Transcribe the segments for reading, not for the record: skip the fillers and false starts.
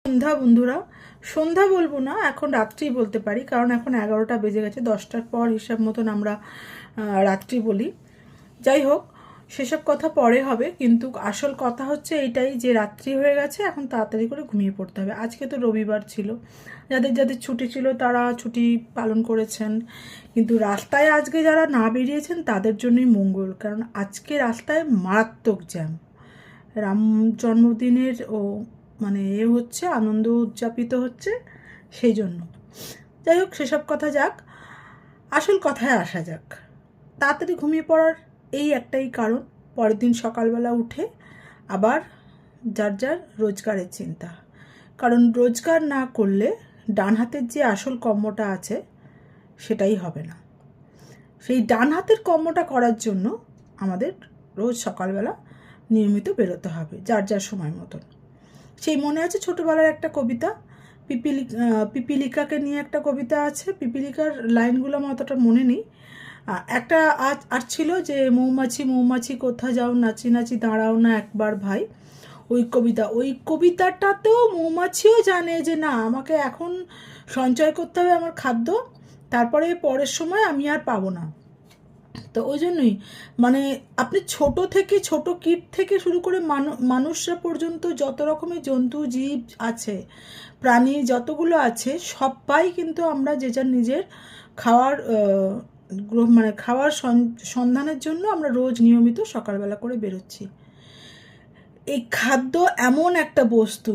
সন্ধ্যা বন্ধুরা, সন্ধ্যা বলবো না, এখন রাত্রি বলতে পারি, কারণ এখন 11টা বেজে গেছে। 10টার পর হিসাব মতন আমরা রাত্রি বলি। যাই হোক, সেসব কথা পরে হবে, কিন্তু আসল কথা হচ্ছে এইটাই যে রাত্রি হয়ে গেছে, এখন তাড়াতাড়ি করে ঘুমিয়ে পড়তে হবে। আজকে তো রবিবার ছিল, যাদের যাদের ছুটি ছিল তারা ছুটি পালন করেছেন, কিন্তু রাস্তায় আজকে যারা না বেরিয়েছেন তাদের জন্যই মঙ্গল, কারণ আজকে রাস্তায় মারাত্মক জ্যাম। রাম জন্মদিনের মানে হচ্ছে, আনন্দ উদযাপিত হচ্ছে, সেই জন্য। যাই হোক, সেসব কথা যাক, আসল কথায় আসা যাক। তাড়াতাড়ি ঘুমিয়ে পড়ার এই একটাই কারণ, পরের দিন সকালবেলা উঠে আবার যার যার রোজগারের চিন্তা। কারণ রোজগার না করলে ডান হাতের যে আসল কর্মটা আছে সেটাই হবে না। সেই ডান হাতের কর্মটা করার জন্য আমাদের রোজ সকালবেলা নিয়মিত বেরোতে হবে, যার যার সময় মতন। সেই মনে আছে ছোটোবেলার একটা কবিতা, পিপিলিকাকে নিয়ে একটা কবিতা আছে। পিপিলিকার লাইনগুলো আমার অতটা মনে নেই। একটা আর ছিল যে, মৌমাছি মৌমাছি কোথা যাও, নাচি নাচি দাঁড়াও না একবার ভাই। ওই কবিতাটাতেও মৌমাছিও জানে যে না, আমাকে এখন সঞ্চয় করতে হবে আমার খাদ্য, তারপরে পরের সময় আমি আর পাবো না। তো ওই জন্যই মানে আপনি ছোট থেকে, ছোট কীট থেকে শুরু করে মানুষরা পর্যন্ত যত রকমের জন্তু জীব আছে, প্রাণী যতগুলো আছে, সবাই কিন্তু আমরা যে যার নিজের খাওয়ার খাওয়ার সন্ধানের জন্য আমরা রোজ নিয়মিত সকালবেলা করে বেরোচ্ছি। এই খাদ্য এমন একটা বস্তু,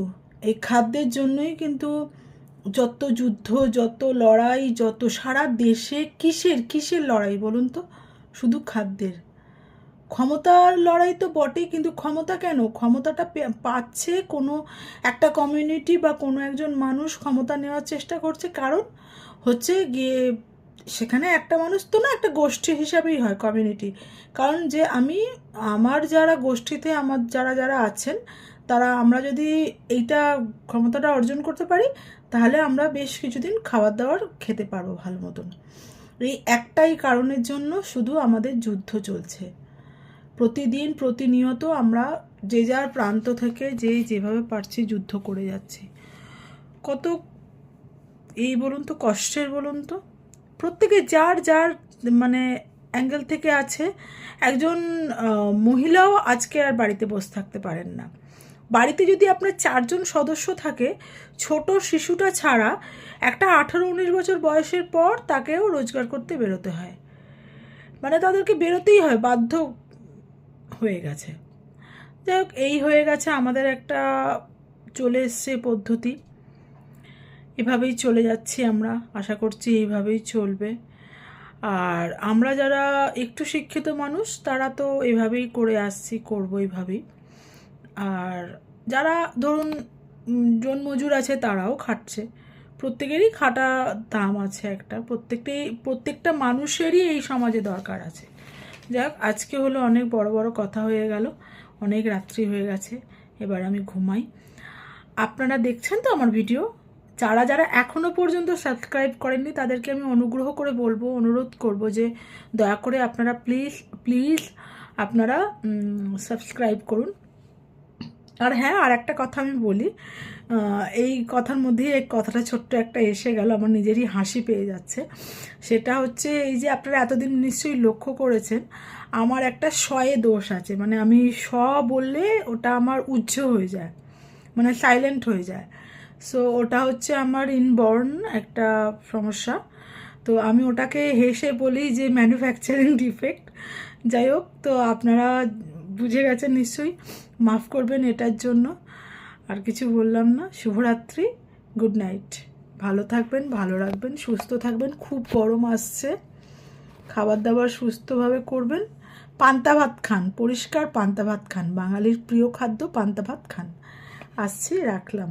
এই খাদ্যের জন্যই কিন্তু যত যুদ্ধ, যত লড়াই, যত সারা দেশে কিসের লড়াই বলুন তো? শুধু খাদ্যের। ক্ষমতার লড়াই তো বটেই, কিন্তু ক্ষমতা কেন? ক্ষমতাটা পাচ্ছে কোনো একটা কমিউনিটি বা কোনো একজন মানুষ ক্ষমতা নেওয়ার চেষ্টা করছে, কারণ হচ্ছে গিয়ে সেখানে একটা মানুষ তো না, একটা গোষ্ঠী হিসাবেই হয় কমিউনিটি। কারণ যে আমার যারা গোষ্ঠীতে আমার যারা আছেন, তারা আমরা যদি এইটা ক্ষমতাটা অর্জন করতে পারি, তাহলে আমরা বেশ কিছুদিন খাবার দাবার খেতে পারবো ভালো মতন। এই একটাই কারণের জন্য শুধু আমাদের যুদ্ধ চলছে। প্রতিদিন প্রতিনিয়ত আমরা যে যার প্রান্ত থেকে যেভাবে পারছি যুদ্ধ করে যাচ্ছি। কত এই বলুন তো, কষ্টের বলুন তো। প্রত্যেকে যার যার মানে অ্যাঙ্গেল থেকে আছে। একজন মহিলাও আজকে আর বাড়িতে বসে থাকতে পারেন না। বাড়িতে যদি আপনার 4জন সদস্য থাকে, ছোট শিশুটা ছাড়া একটা 18-19 বছর বয়সের পর তাকেও রোজগার করতে বেরোতে হয়, মানে তাদেরকে বেরোতেই হয়, বাধ্য হয়ে গেছে। যাই হোক, এই হয়ে গেছে আমাদের একটা, চলে এসছে পদ্ধতি, এভাবেই চলে যাচ্ছি আমরা। আশা করছি এইভাবেই চলবে। আর আমরা যারা একটু শিক্ষিত মানুষ, তারা তো এভাবেই করে আসছি, করবো এইভাবেই। আর যারা ধরুন মজুর আছে, তারাও খাটছে। প্রত্যেকেরই খাটা দাম আছে একটা, প্রত্যেকটা মানুষেরই এই সমাজে দরকার আছে। যাক, আজকে হলো অনেক বড় বড় কথা হয়ে গেল, অনেক রাত্রি হয়ে গেছে, এবার আমি ঘুমাই। আপনারা দেখছেন তো আমার ভিডিও, যারা যারা এখনও পর্যন্ত সাবস্ক্রাইব করেননি তাদেরকে আমি অনুরোধ করব যে দয়া করে আপনারা প্লিজ আপনারা সাবস্ক্রাইব করুন। আর হ্যাঁ, আর একটা কথা আমি বলি, এই কথার মধ্যেই এক কথাটা ছোট্ট একটা এসে গেল, আমার নিজেরই হাসি পেয়ে যাচ্ছে। সেটা হচ্ছে, এই যে আপনারা এতদিন নিশ্চয়ই লক্ষ্য করেছেন, আমার একটা শয়ে দোষ আছে, মানে আমি বললে ওটা আমার উজ্জ হয়ে যায়, মানে সাইলেন্ট হয়ে যায়। সো ওটা হচ্ছে আমার ইনবর্ন একটা সমস্যা। তো আমি ওটাকে হেসে বলি যে ম্যানুফ্যাকচারিং ডিফেক্ট। যাই হোক, তো আপনারা বুঝে গেছেন নিশ্চয়ই, মাফ করবেন এটার জন্য। আর কিছু বললাম না। শুভরাত্রি, গুড নাইট। ভালো থাকবেন, ভালো রাখবেন, সুস্থ থাকবেন। খুব গরম আসছে, খাবার দাবার সুস্থভাবে করবেন। পান্তা ভাত খান, পরিষ্কার পান্তা ভাত খান, বাঙালির প্রিয় খাদ্য পান্তা ভাত খান। আসছি, রাখলাম।